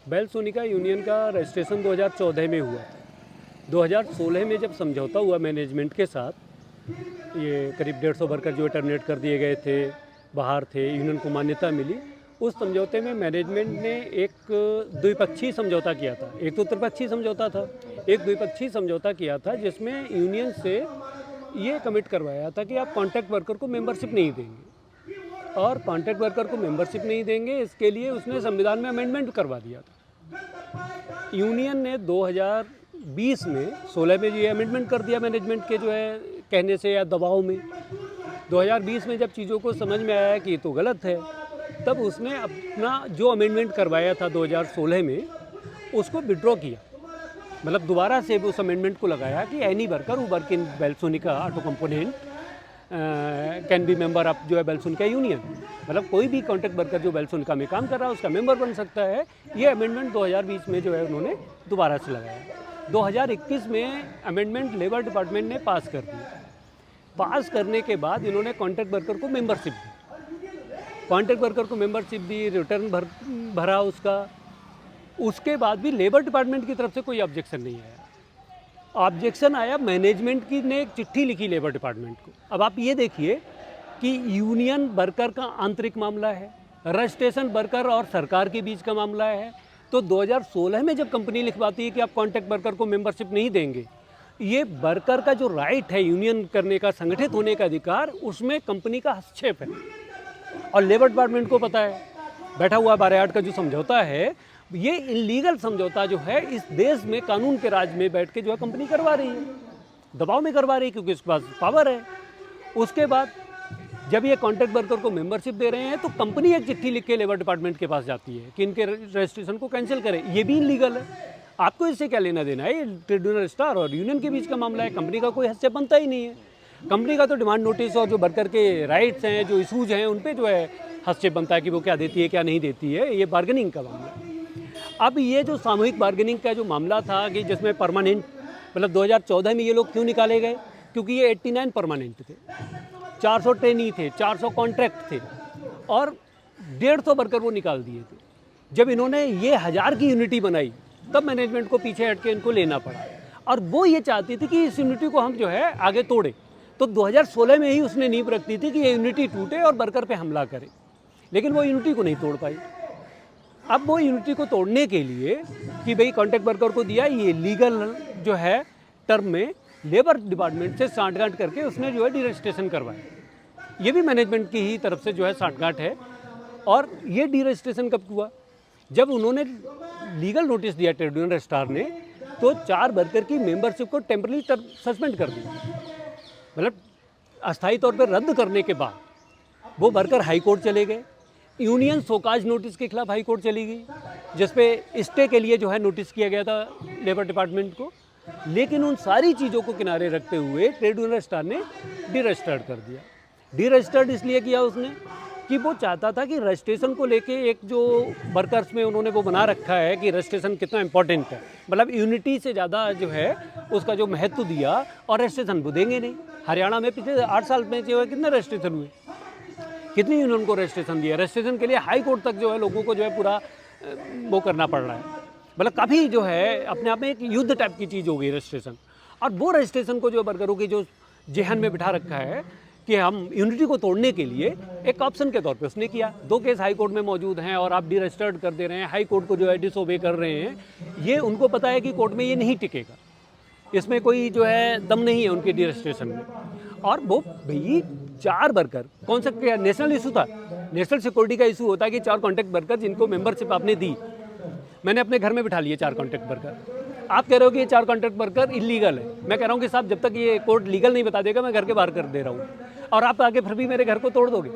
Bell Sonika union का registration 2014 में हुआ था। 2016 में जब समझौता हुआ मैनेजमेंट के साथ, ये करीब 150 वर्कर जो टर्मिनेट कर दिए गए थे, बाहर थे, यूनियन को मान्यता मिली। उस समझौते में मैनेजमेंट ने एक द्विपक्षीय समझौता किया था। एक तो त्रिपक्षीय समझौता था, एक द्विपक्षीय समझौता किया था जिसमें यूनियन से ये कमिट करवाया था कि आप कॉन्ट्रैक्ट वर्कर को मेंबरशिप नहीं देंगे, और कॉन्ट्रैक्ट वर्कर को मेंबरशिप नहीं देंगे इसके लिए उसने संविधान में अमेंडमेंट करवा दिया था। यूनियन ने 2020 में 16 में ये अमेंडमेंट कर दिया मैनेजमेंट के जो है कहने से या दबाव में। 2020 में जब चीज़ों को समझ में आया कि ये तो गलत है, तब उसने अपना जो अमेंडमेंट करवाया था 2016 में उसको विड्रॉ किया। मतलब दोबारा से उस अमेंडमेंट को लगाया कि any worker who work in Bellsonica auto component can be member of जो है बेल सोनिका यूनियन। मतलब कोई भी कॉन्ट्रैक्ट वर्कर जो बेल सोनिका में काम कर रहा है उसका मेंबर बन सकता है। ये अमेंडमेंट 2020 में जो है उन्होंने दोबारा से लगाया। 2021 में अमेंडमेंट लेबर डिपार्टमेंट ने पास कर दिया। पास करने के बाद इन्होंने कॉन्ट्रैक्ट वर्कर को मेंबरशिप दी। कॉन्ट्रैक्ट वर्कर को मेंबरशिप दी, रिटर्न भरा उसका। उसके बाद भी लेबर डिपार्टमेंट की तरफ से कोई ऑब्जेक्शन नहीं आया। ऑब्जेक्शन आया मैनेजमेंट की ने एक चिट्ठी लिखी लेबर डिपार्टमेंट को। अब आप ये देखिए कि यूनियन वर्कर का आंतरिक मामला है, रजिस्ट्रेशन वर्कर और सरकार के बीच का मामला है। तो 2016 में जब कंपनी लिखवाती है कि आप कॉन्ट्रैक्ट वर्कर को मेंबरशिप नहीं देंगे, ये वर्कर का जो राइट है यूनियन करने का, संगठित होने का अधिकार, उसमें कंपनी का हस्तक्षेप है। और लेबर डिपार्टमेंट को पता है, बैठा हुआ 12/8 का जो समझौता है, ये इलीगल समझौता जो है इस देश में कानून के राज में बैठ के जो है कंपनी करवा रही है, दबाव में करवा रही है क्योंकि इसके पास पावर है। उसके बाद जब ये कॉन्ट्रैक्ट वर्कर को मेंबरशिप दे रहे हैं तो कंपनी एक चिट्ठी लिख के लेबर डिपार्टमेंट के पास जाती है कि इनके रजिस्ट्रेशन को कैंसिल करें। ये भी इलीगल है। आपको इससे क्या लेना देना है? ये ट्रिब्यूनल स्टार और यूनियन के बीच का मामला है। कंपनी का कोई हस्तक्षेप बनता ही नहीं है। कंपनी का तो डिमांड नोटिस और जो वर्कर के राइट्स हैं, जो इशूज़ हैं, उन पर जो है हस्तक्षेप बनता है कि वो क्या देती है क्या नहीं देती है। ये बार्गेनिंग का मामला है। अब ये जो सामूहिक बार्गेनिंग का जो मामला था कि जिसमें परमानेंट, मतलब 2014 में ये लोग क्यों निकाले गए? क्योंकि ये 89 परमानेंट थे, 400 ट्रेनी थे, 400 कॉन्ट्रैक्ट थे और 150 वर्कर वो निकाल दिए थे। जब इन्होंने ये 1000 की यूनिटी बनाई तब मैनेजमेंट को पीछे हट के इनको लेना पड़ा। और वो ये चाहती थी कि इस यूनिटी को हम जो है आगे तोड़े। तो 2016 में ही उसने नींव रखती थी कि ये यूनिटी टूटे और वर्कर पे हमला करे, लेकिन वो यूनिटी को नहीं तोड़ पाई। अब वो यूनिटी को तोड़ने के लिए कि भाई कॉन्ट्रैक्ट वर्कर को दिया, ये लीगल जो है टर्म में लेबर डिपार्टमेंट से सांठगांठ करके उसने जो है डीरजिस्ट्रेशन करवाया। ये भी मैनेजमेंट की ही तरफ से जो है सांठगांठ है। और ये डीरजिस्ट्रेशन कब हुआ? जब उन्होंने लीगल नोटिस दिया ट्रिब्यूनल रजिस्ट्रार ने, तो 4 वर्कर की मेंबरशिप को टेम्पररी सस्पेंड कर दिया। मतलब अस्थायी तौर पर रद्द करने के बाद वो वर्कर हाई कोर्ट चले गए। यूनियन शोकाज नोटिस के खिलाफ हाई कोर्ट चली गई, जिसपे स्टे के लिए जो है नोटिस किया गया था लेबर डिपार्टमेंट को। लेकिन उन सारी चीज़ों को किनारे रखते हुए ट्रिब्यूनल रजिस्ट्रार ने डीरजिस्टर्ड कर दिया। डीरजिस्टर्ड इसलिए किया उसने कि वो चाहता था कि रजिस्ट्रेशन को लेके एक जो वर्कर्स में उन्होंने वो बना रखा है कि रजिस्ट्रेशन कितना इंपॉर्टेंट है, मतलब यूनिटी से ज़्यादा जो है उसका जो महत्व दिया, और रजिस्ट्रेशन वो देंगे नहीं। हरियाणा में पिछले 8 साल में जो है कितने रजिस्ट्रेशन हुए, कितनी यूनियन को रजिस्ट्रेशन दिया। रजिस्ट्रेशन के लिए हाई कोर्ट तक जो है लोगों को जो है पूरा वो करना पड़ रहा है। मतलब काफ़ी जो है अपने आप में एक युद्ध टाइप की चीज़ हो गई रजिस्ट्रेशन। और वो रजिस्ट्रेशन को जो वर्करों की जो जेहन में बिठा रखा है कि हम यूनिटी को तोड़ने के लिए एक ऑप्शन के तौर पे उसने किया। 2 केस हाई कोर्ट में मौजूद हैं और आप डीरजिस्टर्ड कर दे रहे हैं, हाई कोर्ट को जो है डिसओबे कर रहे हैं। ये उनको पता है कि कोर्ट में ये नहीं टिकेगा, इसमें कोई जो है दम नहीं है उनके डीरजिस्ट्रेशन में। और वो भाई 4 वर्कर, कौन सा नेशनल इशू था, नेशनल सिक्योरिटी का इशू होता है कि 4 कॉन्ट्रैक्ट वर्कर जिनको मेंबरशिप आपने दी, मैंने अपने घर में बिठा लिए 4 कॉन्ट्रैक्ट वर्कर। आप कह रहे हो कि ये 4 कॉन्ट्रैक्ट वर्कर इलीगल है। मैं कह रहा हूँ कि साहब जब तक ये कोर्ट लीगल नहीं बता देगा मैं घर के बाहर कर दे रहा हूँ, और आप आगे फिर भी मेरे घर को तोड़ दोगे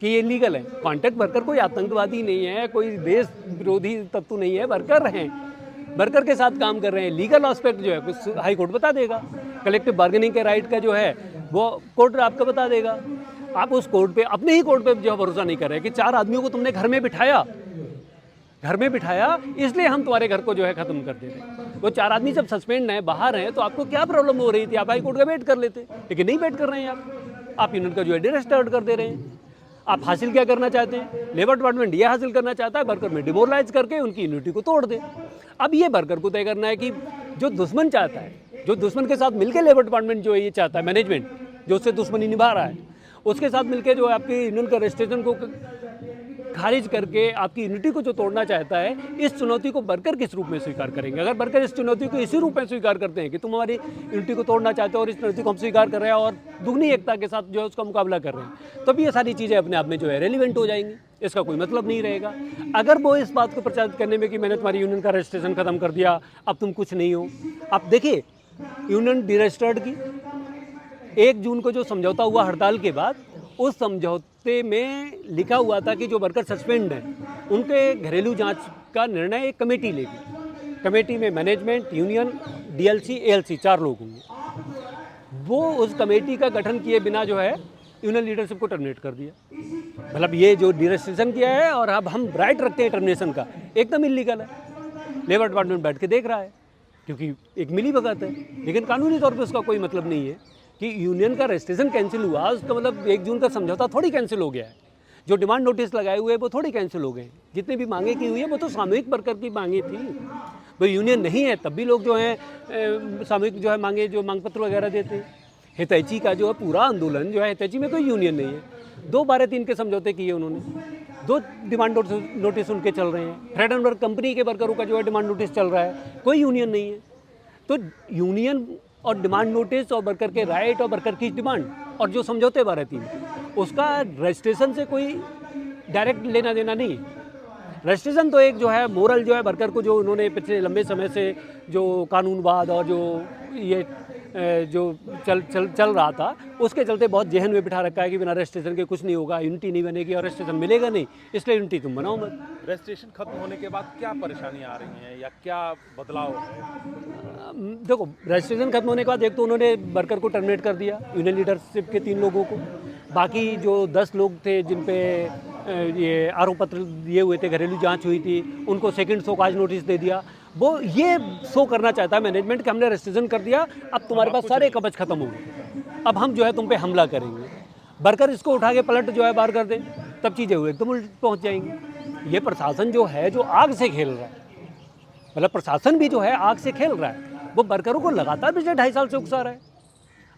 कि ये इलीगल है। कॉन्ट्रैक्ट वर्कर कोई आतंकवादी नहीं है, कोई देश विरोधी तत्व नहीं है, वर्कर हैं, वर्कर के साथ काम कर रहे हैं। लीगल एस्पेक्ट जो है कुछ हाई कोर्ट बता देगा, कलेक्टिव बार्गेनिंग के राइट का जो है वो कोर्ट आपको बता देगा। आप उस कोर्ट पे, अपने ही कोर्ट पे जो है भरोसा नहीं कर रहे कि 4 आदमियों को तुमने घर में बिठाया इसलिए हम तुम्हारे घर को जो है ख़त्म कर दे रहे हैं। वो 4 आदमी जब सस्पेंड हैं, बाहर हैं, तो आपको क्या प्रॉब्लम हो रही थी? आप हाई कोर्ट का वेट कर लेते, लेकिन नहीं वेट कर रहे हैं आप यूनियन का जो है डीरजिस्टर्ड कर दे रहे हैं। आप हासिल क्या करना चाहते हैं? लेबर डिपार्टमेंट ये हासिल करना चाहता है वर्कर में डिमोरलाइज करके उनकी यूनिटी को तोड़ दे। अब ये वर्कर को तय करना है कि जो दुश्मन चाहता है, जो दुश्मन के साथ मिलकर लेबर डिपार्टमेंट जो है ये चाहता है, मैनेजमेंट जो उससे दुश्मनी निभा रहा है, उसके साथ मिलकर जो आपकी यूनियन का रजिस्ट्रेशन को खारिज करके आपकी यूनिटी को जो तोड़ना चाहता है, इस चुनौती को वर्कर किस रूप में स्वीकार करेंगे? अगर वर्कर इस चुनौती को इसी रूप में स्वीकार करते हैं कि तुम हमारी यूनिटी को तोड़ना चाहते हो और इस चुनौती को हम स्वीकार कर रहे हैं और दुगनी एकता के साथ जो है उसका मुकाबला कर रहे हैं, तब ये सारी चीज़ें अपने आप में जो है रेलिवेंट हो जाएंगी, इसका कोई मतलब नहीं रहेगा। अगर वो इस बात को प्रचारित करने में कि मैंने तुम्हारी यूनियन का रजिस्ट्रेशन खत्म कर दिया, अब तुम कुछ नहीं हो। अब देखिए, यूनियन डिरजिस्टर्ड की 1 जून को जो समझौता हुआ हड़ताल के बाद, उस समझौते में लिखा हुआ था कि जो वर्कर सस्पेंड हैं उनके घरेलू जांच का निर्णय एक कमेटी लेगी। कमेटी में मैनेजमेंट, यूनियन, डीएलसी, एएलसी 4 लोग होंगे। वो उस कमेटी का गठन किए बिना जो है यूनियन लीडरशिप को टर्मिनेट कर दिया। मतलब ये जो डिरजिस्ट्रेशन किया है और अब हम राइट रखते हैं टर्मिनेशन का, एकदम इलीगल है। लेबर डिपार्टमेंट बैठ के देख रहा है क्योंकि एक मिली भगत है, लेकिन कानूनी तौर पर उसका कोई मतलब नहीं है कि यूनियन का रजिस्ट्रेशन कैंसिल हुआ, उसका मतलब 1 जून का समझौता थोड़ी कैंसिल हो गया है। जो डिमांड नोटिस लगाए हुए वो थोड़ी कैंसिल हो गए। जितनी भी मांगे की हुई है वो तो सामूहिक वर्कर की मांगे थी। वो यूनियन नहीं है तब भी लोग जो हैं सामूहिक जो है मांगे, जो मांग पत्र वगैरह देते हैं। हितैषी का जो है पूरा आंदोलन जो है, हितैषी में कोई यूनियन नहीं है। 2/12/3 के समझौते किए उन्होंने, 2 डिमांड नोटिस उनके चल रहे हैं। फ्रेडनबर्ग कंपनी के वर्करों का जो है डिमांड नोटिस चल रहा है, कोई यूनियन नहीं है। तो यूनियन और डिमांड नोटिस और वर्कर के राइट और वर्कर की डिमांड और जो समझौते 12/3 उसका रजिस्ट्रेशन से कोई डायरेक्ट लेना देना नहीं है। रजिस्ट्रेशन तो एक जो है मोरल जो है वर्कर को, जो उन्होंने पिछले लंबे समय से जो कानूनवाद और जो ये जो चल रहा था, उसके चलते बहुत जहन में बिठा रखा है कि बिना रजिस्ट्रेशन के कुछ नहीं होगा, यूनिटी नहीं बनेगी और रजिस्ट्रेशन मिलेगा नहीं, इसलिए यूनिटी तुम बनाओ मत। रजिस्ट्रेशन खत्म होने के बाद क्या परेशानियां आ रही हैं या क्या बदलाव है? देखो, रजिस्ट्रेशन खत्म होने के बाद एक तो उन्होंने वर्कर को टर्मिनेट कर दिया, यूनियन लीडरशिप के 3 लोगों को। बाकी जो 10 लोग थे जिन पे ये आरोप पत्र दिए हुए थे, घरेलू जांच हुई थी, उनको सेकंड शोकाज नोटिस दे दिया। वो ये शो करना चाहता है मैनेजमेंट कि हमने रजिस्ट्रेशन कर दिया, अब तुम्हारे पास सारे कवच खत्म हो गए, अब हम जो है तुम पे हमला करेंगे। वर्कर इसको उठा के पलट जो है बाहर कर दे, तब चीज़ें हुए एकदम उल्ट पहुँच जाएंगी। ये प्रशासन जो है जो आग से खेल रहा है, मतलब प्रशासन भी जो है आग से खेल रहा है। वो वर्करों को लगातार पिछले 2.5 साल से उकसा रहा है।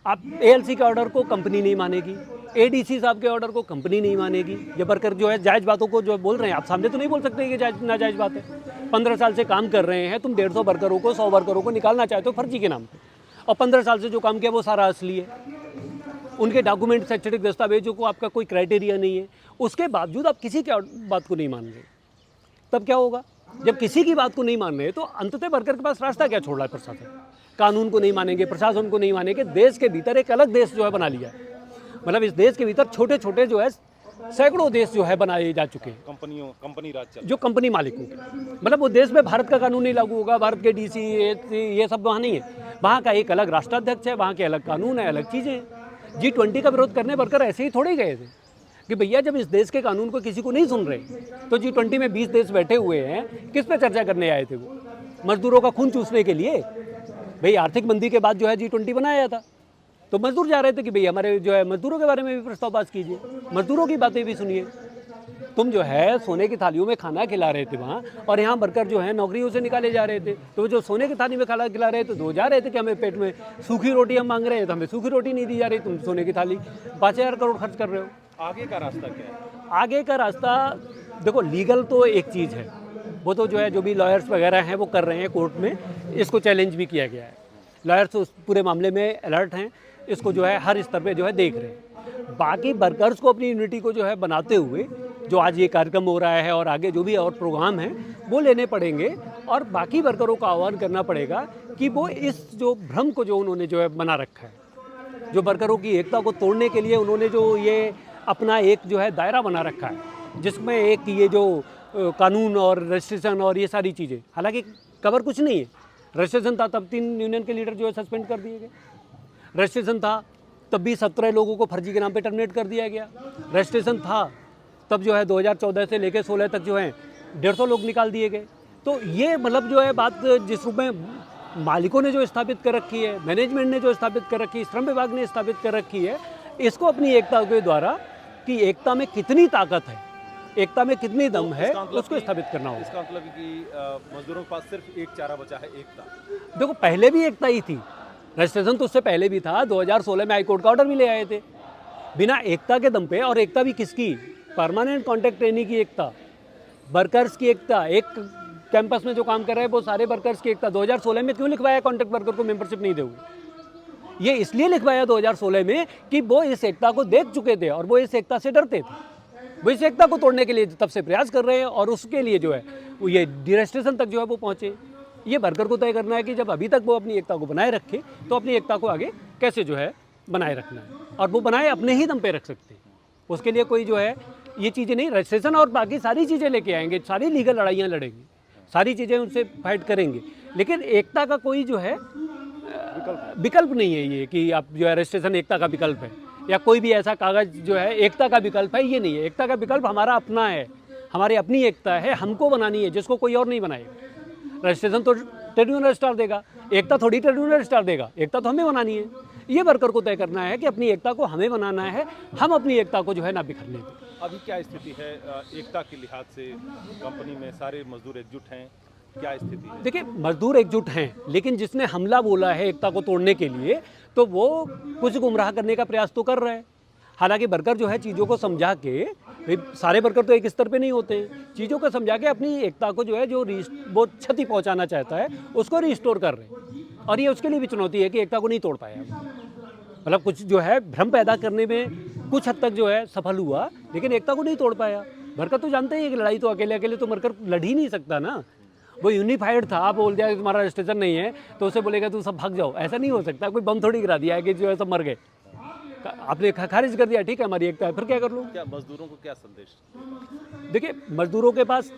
आप एएलसी के ऑर्डर को कंपनी नहीं मानेगी, एडीसी साहब के ऑर्डर को कंपनी नहीं मानेगी। ये वर्कर जो है जायज़ बातों को जो बोल रहे हैं, आप सामने तो नहीं बोल सकते कि जायज़ नाजायज़ बात है। 15 साल से काम कर रहे हैं, तुम 150 वर्करों को, 100 वर्करों को निकालना चाहते हो फर्जी के नाम पे, और 15 साल से जो काम किया वो सारा असली है। उनके डॉक्यूमेंट, शैक्षणिक दस्तावेजों को आपका कोई क्राइटेरिया नहीं है, उसके बावजूद आप किसी की बात को नहीं मान रहे। तब क्या होगा? जब किसी की बात को नहीं मान रहे तो अंततः वर्कर के पास रास्ता क्या छोड़ रहा है प्रशासन? कानून को नहीं मानेंगे, प्रशासन को नहीं मानेंगे। देश के भीतर एक अलग देश जो है बना लिया है। मतलब इस देश के भीतर छोटे छोटे जो है सैकड़ों देश जो है बनाए जा चुके हैं, कंपनी राज जो कंपनी मालिकों के। मतलब वो देश में भारत का कानून नहीं लागू होगा, भारत के डीसी ये सब वहाँ नहीं है। वहाँ का एक अलग राष्ट्राध्यक्ष है, वहाँ के अलग कानून है, अलग चीज़ें हैं। G20 का विरोध करने वर्कर ऐसे ही थोड़े गए थे कि भैया जब इस देश के कानून को किसी को नहीं सुन रहे, तो G20 में 20 देश बैठे हुए हैं, किस पे चर्चा करने आए थे? वो मजदूरों का खून चूसने के लिए। भाई आर्थिक मंदी के बाद जो है G20 बनाया था, तो मजदूर जा रहे थे कि भैया हमारे जो है मजदूरों के बारे में भी प्रस्ताव पास कीजिए, मजदूरों की बातें भी सुनिए। तुम जो है सोने की थालियों में खाना खिला रहे थे वहाँ, और यहाँ वर्कर जो है नौकरियों से निकाले जा रहे थे। तो जो सोने की थाली में खाना खिला रहे थे तो जा रहे थे कि हमें पेट में सूखी रोटी हम मांग रहे हैं, तो हमें सूखी रोटी नहीं दी जा रही, तुम सोने की थाली 5,000 करोड़ खर्च कर रहे हो। आगे का रास्ता क्या है? आगे का रास्ता देखो, लीगल तो एक चीज़ है, वो तो जो है जो भी लॉयर्स वगैरह हैं वो कर रहे हैं कोर्ट में, इसको चैलेंज भी किया गया है। लॉयर्स उस पूरे मामले में अलर्ट हैं, इसको जो है हर स्तर पे जो है देख रहे हैं। बाकी वर्कर्स को अपनी यूनिटी को जो है बनाते हुए जो आज ये कार्यक्रम हो रहा है और आगे जो भी और प्रोग्राम हैं वो लेने पड़ेंगे, और बाकी वर्करों का आह्वान करना पड़ेगा कि वो इस जो भ्रम को जो उन्होंने जो है बना रखा है, जो वर्करों की एकता को तोड़ने के लिए उन्होंने जो ये अपना एक जो है दायरा बना रखा है, जिसमें एक ये जो कानून और रजिस्ट्रेशन और ये सारी चीज़ें, हालांकि कवर कुछ नहीं है। रजिस्ट्रेशन था तब 3 यूनियन के लीडर जो है सस्पेंड कर दिए गए। रजिस्ट्रेशन था तब भी 17 लोगों को फर्जी के नाम पे टर्मिनेट कर दिया गया। रजिस्ट्रेशन था तब जो है 2014 से लेकर 16 तक जो है 150 लोग निकाल दिए गए। तो ये मतलब जो है बात जिस रूप में मालिकों ने जो स्थापित कर रखी है, मैनेजमेंट ने जो स्थापित कर रखी है, श्रम विभाग ने स्थापित कर रखी है, इसको अपनी एकता के द्वारा कि एकता में कितनी ताकत है, एकता में कितनी दम है, इसका मतलब उसको कि- स्थापित करना होगा। इसका मतलब कि मजदूरों के पास सिर्फ एक चारा बचा है, एकता। देखो पहले भी एकता ही थी, रजिस्ट्रेशन तो उससे पहले भी था। 2016 में हाईकोर्ट का ऑर्डर भी ले आए थे बिना एकता के दम पे। और एकता भी किसकी? परमानेंट कॉन्ट्रैक्ट ट्रेनिंग की एकता, वर्कर्स की एकता, एक कैंपस में जो काम कर रहे हैं वो सारे वर्कर्स की एकता। 2016 में क्यों लिखवाया कॉन्ट्रैक्ट वर्कर को मेंबरशिप नहीं दोगे? ये इसलिए लिखवाया 2016 में कि वो इस एकता को देख चुके थे और वो इस एकता से डरते थे। वो इस एकता को तोड़ने के लिए तब से प्रयास कर रहे हैं और उसके लिए जो है वो ये डिरेस्ट्रेशन तक जो है वो पहुँचे। ये वर्कर को तय करना है कि जब अभी तक वो अपनी एकता को बनाए रखे तो अपनी एकता को आगे कैसे जो है बनाए रखना है, और वो बनाए अपने ही दम पे रख सकते हैं। उसके लिए कोई जो है ये चीज़ें नहीं, रजिस्ट्रेशन और बाकी सारी चीज़ें लेके आएंगे, सारी लीगल लड़ाइयाँ लड़ेंगे, सारी चीज़ें उनसे फाइट करेंगे, लेकिन एकता का कोई जो है विकल्प नहीं है ये कि आप जो है रजिस्ट्रेशन एकता का विकल्प है या कोई भी ऐसा कागज़ जो है एकता का विकल्प है, ये नहीं है। एकता का विकल्प हमारा अपना है, हमारी अपनी एकता है, हमको बनानी है, जिसको कोई और नहीं बनाएगा। रजिस्ट्रेशन तो ट्रेड यूनियन रजिस्ट्रार देगा, एकता थोड़ी ट्रेड यूनियन रजिस्ट्रार देगा, एकता तो हमें बनानी है। ये वर्कर को तय करना है कि अपनी एकता को हमें बनाना है, हम अपनी एकता को जो है ना बिखरने दें। अभी क्या स्थिति है एकता के लिहाज से? कंपनी में सारे मजदूर एकजुट हैं, क्या स्थिति है? देखिए मजदूर एकजुट हैं, लेकिन जिसने हमला बोला है एकता को तोड़ने के लिए तो वो कुछ गुमराह करने का प्रयास तो कर रहा है। हालांकि वर्कर जो है चीज़ों को समझा के, भाई सारे वर्कर तो एक स्तर पे नहीं होते हैं, चीज़ों को समझा के अपनी एकता को जो है जो वो क्षति पहुंचाना चाहता है उसको रिस्टोर कर रहे हैं। और ये उसके लिए भी चुनौती है कि एकता को नहीं तोड़ पाया। मतलब कुछ जो है भ्रम पैदा करने में कुछ हद तक जो है सफल हुआ, लेकिन एकता को नहीं तोड़ पाया। वर्कर तो जानते ही कि लड़ाई तो अकेले अकेले तो वर्कर लड़ ही नहीं सकता ना। वो यूनिफाइड था, आप बोल दिया कि तुम्हारा रजिस्ट्रेशन नहीं है तो उसे बोलेगा तुम सब भाग जाओ, ऐसा नहीं हो सकता। कोई बम थोड़ी गिरा दिया है कि जो है सब मर गए, आपने खारिज कर दिया, ठीक है हमारी एकता है, फिर क्या कर लूँ? क्या मजदूरों को क्या संदेश? देखिए मजदूरों के पास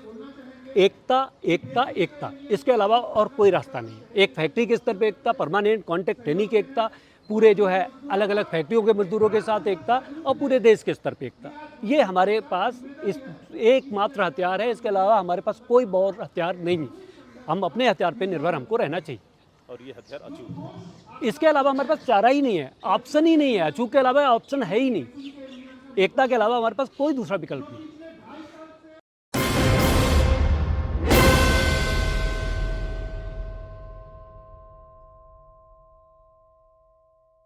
एकता एकता एकता, इसके अलावा और कोई रास्ता नहीं है। एक फैक्ट्री के स्तर पे एकता, परमानेंट कॉन्ट्रैक्ट ट्रेनिंग की एकता, पूरे जो है अलग अलग फैक्ट्रियों के मजदूरों के साथ एकता, और पूरे देश के स्तर पे एकता। ये हमारे पास इस एकमात्र हथियार है, इसके अलावा हमारे पास कोई और हथियार नहीं है। हम अपने हथियार पे निर्भर हमको रहना चाहिए, और ये हथियार अचूक। इसके अलावा हमारे पास चारा ही नहीं है, ऑप्शन ही नहीं है। अचूक के अलावा ऑप्शन है ही नहीं, एकता के अलावा हमारे पास कोई दूसरा विकल्प नहीं।